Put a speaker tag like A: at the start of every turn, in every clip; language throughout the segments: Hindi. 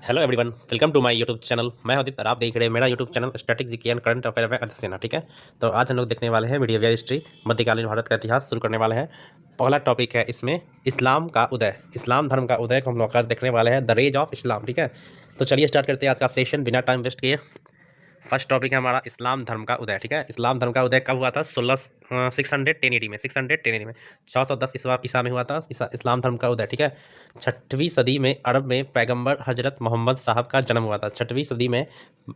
A: Hello everyone, welcome to my YouTube channel. मैं उदित और आप देख रहे हैं मेरा YouTube channel static GK and current affair by Adit Sinha. ठीक है, तो आज हम लोग देखने वाले हैं मीडिया हिस्ट्री, मध्यकालीन भारत का इतिहास शुरू करने वाले हैं। पहला टॉपिक है इसमें इस्लाम का उदय, इस्लाम धर्म का उदय को हम लोग आज देखने वाले हैं, द रेज ऑफ इस्लाम। ठीक है, तो चलिए स्टार्ट करते हैं आज का सेशन बिना टाइम वेस्ट किए। फर्स्ट टॉपिक है हमारा इस्लाम धर्म का उदय। ठीक है, इस्लाम धर्म का उदय कब हुआ था? 610 AD में, 610 AD में, 610 ईसा में हुआ था इस्लाम धर्म का उदय। ठीक है, 6वीं सदी में अरब में पैगंबर हजरत मोहम्मद साहब का जन्म हुआ था। 6वीं सदी में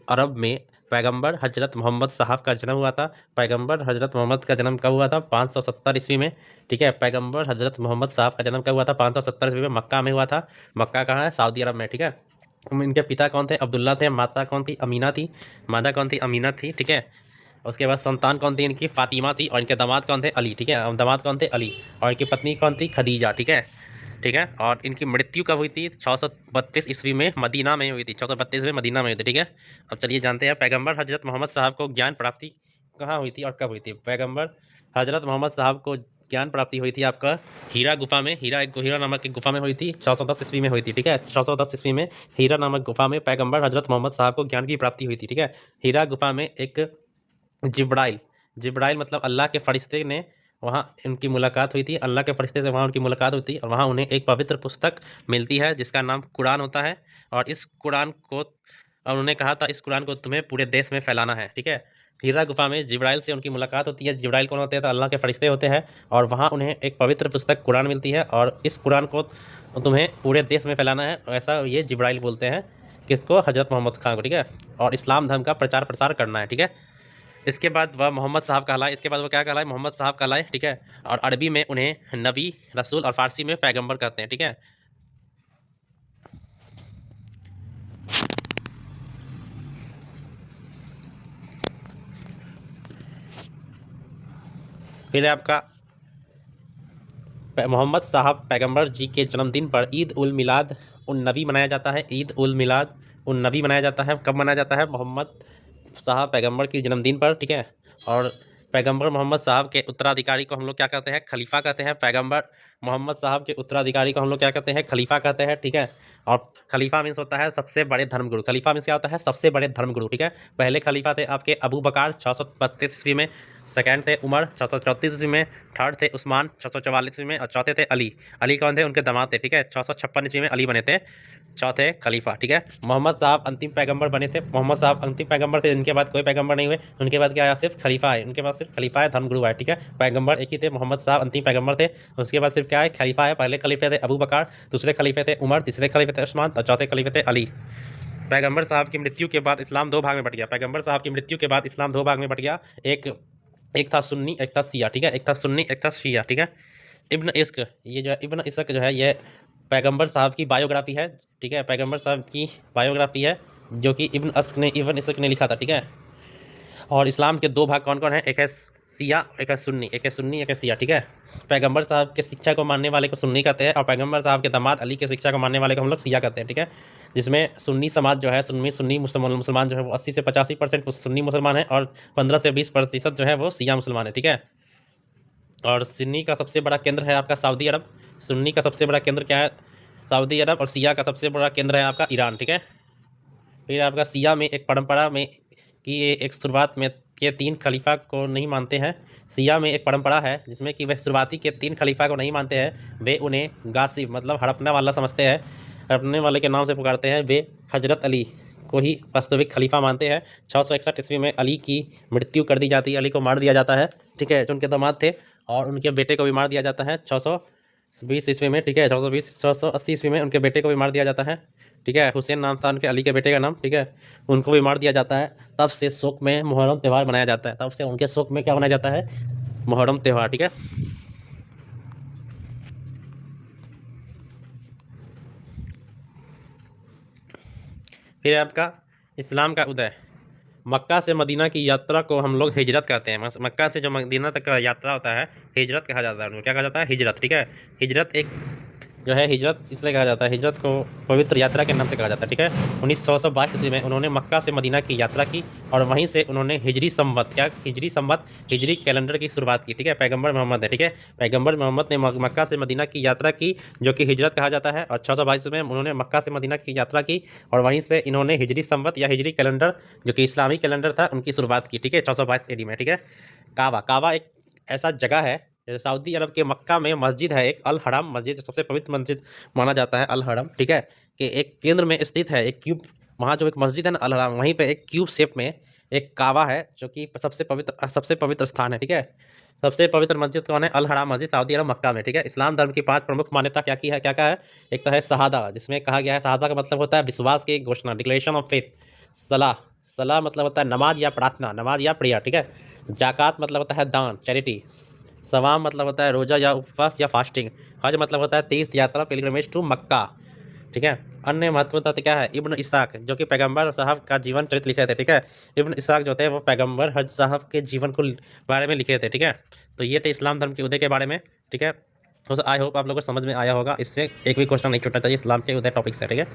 A: अरब में पैगंबर हजरत मोहम्मद साहब का जन्म हुआ था। पैगंबर हजरत मोहम्मद का जन्म कब हुआ था? 570 ईस्वी में। ठीक है, पैगंबर हजरत मोहम्मद साहब का जन्म कब हुआ था? 570 ईस्वी में मक्का में हुआ था। मक्का कहाँ है? सऊदी अरब में। ठीक है, इनके पिता कौन थे? अब्दुल्ला थे। माता कौन थी? अमीना थी। माता कौन थी? अमीना थी। ठीक है, उसके बाद संतान कौन थी इनकी? फातिमा थी। और इनके दामाद कौन थे? अली। ठीक है, दामाद कौन थे? अली। और इनकी पत्नी कौन थी? खदीजा। ठीक है, ठीक है, और इनकी मृत्यु कब हुई थी? 632 ईस्वी में मदीना में हुई थी। 632 में मदीना में हुई थी। ठीक है, अब चलिए जानते हैं पैगंबर हजरत मोहम्मद साहब को ज्ञान प्राप्ति कहाँ हुई थी और कब हुई थी? पैगंबर हजरत मोहम्मद साहब को ज्ञान प्राप्ति हुई थी आपका हीरा गुफा में। हीरा नामक एक गुफा में हुई थी। 610 ईस्वी में हुई थी। ठीक है, 610 ईस्वी में हीरा नामक गुफा में पैगंबर हजरत मोहम्मद साहब को ज्ञान की प्राप्ति हुई थी। ठीक है, हीरा गुफा में एक जिब्राइल, जिब्राइल मतलब अल्लाह के फरिश्ते ने वहाँ उनकी मुलाकात हुई थी। अल्लाह के फरिश्ते से वहाँ उनकी मुलाकात हुई थी और वहाँ उन्हें एक पवित्र पुस्तक मिलती है जिसका नाम कुरान होता है। और इस कुरान को, और उन्होंने कहा था इस कुरान को तुम्हें पूरे देश में फैलाना है। ठीक है, हीरा गुफा में जिब्राइल से उनकी मुलाकात होती है। जिब्राइल कौन होते हैं? तो अल्लाह के फरिश्ते होते हैं। और वहाँ उन्हें एक पवित्र पुस्तक कुरान मिलती है और इस कुरान को तुम्हें पूरे देश में फैलाना है, ऐसा ये जिब्राइल बोलते हैं किसको? हजरत मोहम्मद खान को। ठीक है, और इस्लाम धर्म का प्रचार प्रसार करना है। ठीक है, इसके बाद वह मोहम्मद साहब कहलाए। इसके बाद वो क्या कहलाए? मोहम्मद साहब कहलाए। ठीक है, और अरबी में उन्हें नबी, रसूल और फारसी में पैगंबर कहते हैं। ठीक है, फिर आपका मोहम्मद साहब पैगंबर जी के जन्मदिन पर ईद उल मिलाद उन नबी मनाया जाता है। ईद उल मिलाद उन नबी मनाया जाता है। कब मनाया जाता है? मोहम्मद साहब पैगंबर के जन्मदिन पर। ठीक है, और पैगंबर मोहम्मद साहब के उत्तराधिकारी को हम लोग क्या कहते हैं? खलीफा कहते हैं। पैगंबर मोहम्मद साहब के उत्तराधिकारी को हम लोग क्या कहते हैं? खलीफा कहते हैं। ठीक है, और खलीफा मीन्स होता है सबसे बड़े धर्मगुरु। खलीफा मीन्स क्या होता है? सबसे बड़े धर्मगुरु। ठीक है, पहले खलीफा थे आपके अबू बकर 632 ईस्वी में, सेकंड थे उमर 634 ईस्वी में, थर्ड थे उस्मान 644 ईस्वी में, और चौथे थे अली। अली कौन थे? उनके दामाद थे। ठीक है, 656 ईस्वी में अली बने थे चौथे खलीफा। ठीक है, मोहम्मद साहब अंतिम पैगंबर बने थे। मोहम्मद साहब अंतिम पैगंबर थे, इनके बाद कोई पैगंबर नहीं हुए। उनके बाद क्या आया? सिर्फ खलीफा है। उनके बाद सिर्फ खलीफा है, धर्मगुरु है। ठीक है, पैगंबर एक ही थे, मोहम्मद साहब अंतिम पैगंबर थे। उसके बाद सिर्फ क्या है? खलीफा है। पहले खलीफे थे अबू बकर, दूसरे खलीफे थे उमर, तीसरे खलीफे थे उस्मान और चौथे खलीफे थे अली। पैगंबर साहब की मृत्यु के बाद इस्लाम दो भाग में बट गया। पैगंबर साहब की मृत्यु के बाद इस्लाम दो भाग में बट गया। एक एक था सुन्नी, एक था शिया। ठीक है, एक था सुन्नी, एक था शिया। ठीक है, इब्न इश्क, ये जो है इब्न इश्क जो है ये पैगंबर साहब की बायोग्राफी है। ठीक है, पैगंबर साहब की बायोग्राफी है जो कि इब्न इश्क ने लिखा था। ठीक है, और इस्लाम के दो भाग कौन कौन है? एक है शिया, एक है सुन्नी, एक है सुन्नी, एक है शिया। ठीक है, पैगंबर साहब के शिक्षा को मानने वाले को सुन्नी कहते हैं और पैगंबर साहब के दामाद अली के शिक्षा को मानने वाले को हम लोग शिया कहते हैं। ठीक है, जिसमें सुन्नी समाज जो है, सुन्नी मुसलमान जो है वो 80 से 85% सुन्नी मुसलमान है और 15 से 20% जो है वो शिया मुसलमान है। ठीक है, और सुन्नी का सबसे बड़ा केंद्र है आपका सऊदी अरब। सुन्नी का सबसे बड़ा केंद्र क्या है? सऊदी अरब। और शिया का सबसे बड़ा केंद्र है आपका ईरान। ठीक है, फिर आपका शिया में एक परंपरा में कि ये एक शुरुआत में के 3 खलीफा को नहीं मानते हैं। शिया में एक परंपरा है जिसमें कि वह शुरुआती के 3 खलीफा को नहीं मानते हैं। वे उन्हें गासिब मतलब हड़पने वाला समझते हैं, हड़पने वाले के नाम से पुकारते हैं। वे हजरत अली को ही वास्तविक खलीफा मानते हैं। 661 ईस्वी में अली की मृत्यु कर दी जाती है, अली को मार दिया जाता है। ठीक है, जो उनके दामाद थे, और उनके बेटे को भी मार दिया जाता है 620 ईस्वी में। ठीक है, 680 ईस्वी में उनके बेटे को भी मार दिया जाता है। ठीक है, हुसैन नाम था उनके अली के बेटे का नाम। ठीक है, उनको भी मार दिया जाता है। तब से शोक में मुहर्रम त्यौहार मनाया जाता है। तब से उनके शोक में क्या मनाया जाता है? मुहर्रम त्यौहार। ठीक है, फिर आपका इस्लाम का उदय। मक्का से मदीना की यात्रा को हम लोग हिजरत कहते हैं। मक्का से जो मदीना तक का यात्रा होता है हिजरत कहा जाता है। उनको क्या कहा जाता है? हिजरत। ठीक है, हिजरत एक जो है हिजरत इसलिए कहा जाता है, हिजरत को पवित्र यात्रा के नाम से कहा जाता है, ठीक है। 1922 ईस्वी में उन्होंने मक्का से मदीना की यात्रा की और वहीं से उन्होंने हिजरी संवत, क्या हिजरी संवत, हिजरी कैलेंडर की शुरुआत की, ठीक है। पैगंबर मोहम्मद है, ठीक है। पैगंबर मोहम्मद ने मक्का से मदीना की यात्रा की, जो कि हिजरत कहा जाता है, और 622 में उन्होंने मक्का से मदीना की यात्रा की और वहीं से इन्होंने हिजरी संवत या हिजरी कैलेंडर, जो कि इस्लामी कैलेंडर था, उनकी शुरुआत की, ठीक है, 622 AD में, ठीक है। काबा, काबा एक ऐसा जगह है, जैसे सऊदी अरब के मक्का में मस्जिद है एक, अल हरम मस्जिद, सबसे पवित्र मस्जिद माना जाता है अल हरम, ठीक है। कि एक केंद्र में स्थित है एक क्यूब, वहाँ जो एक मस्जिद है ना अल हरम, वहीं पे एक क्यूब शेप में एक काबा है, जो कि सबसे पवित्र स्थान है, ठीक है। सबसे पवित्र मस्जिद कौन है? अल हराम मस्जिद, सऊदी अरब मक्का में, ठीक है। इस्लाम धर्म की 5 प्रमुख मान्यता क्या की है, क्या क्या है? एक तो है शहादा, जिसमें कहा गया है, शहादा का मतलब होता है विश्वास की घोषणा, डिक्लेरेशन ऑफ फेथ। सलाह, सलाह मतलब होता है नमाज या प्रार्थना, नमाज या प्रेयर, ठीक है। जाकात मतलब होता है दान, चैरिटी। सवाम मतलब होता है रोजा या उपवास या फास्टिंग। हज मतलब होता है तीर्थ यात्रा, पिलग्रिमेज टू मक्का, ठीक है। अन्य महत्वपूर्ण तथ्य क्या है? इब्न इसाक, जो कि पैगंबर साहब का जीवन चरित्र लिखे थे, ठीक है। इब्न इसाक जो थे वो पैगंबर हज साहब के जीवन को बारे में लिखे थे, ठीक है। तो ये थे इस्लाम धर्म के उदय के बारे में, ठीक है। तो आई होप आप लोगों को समझ में आया होगा, इससे एक भी क्वेश्चन नहीं छूटना चाहिए इस्लाम के उदय टॉपिक से, ठीक है।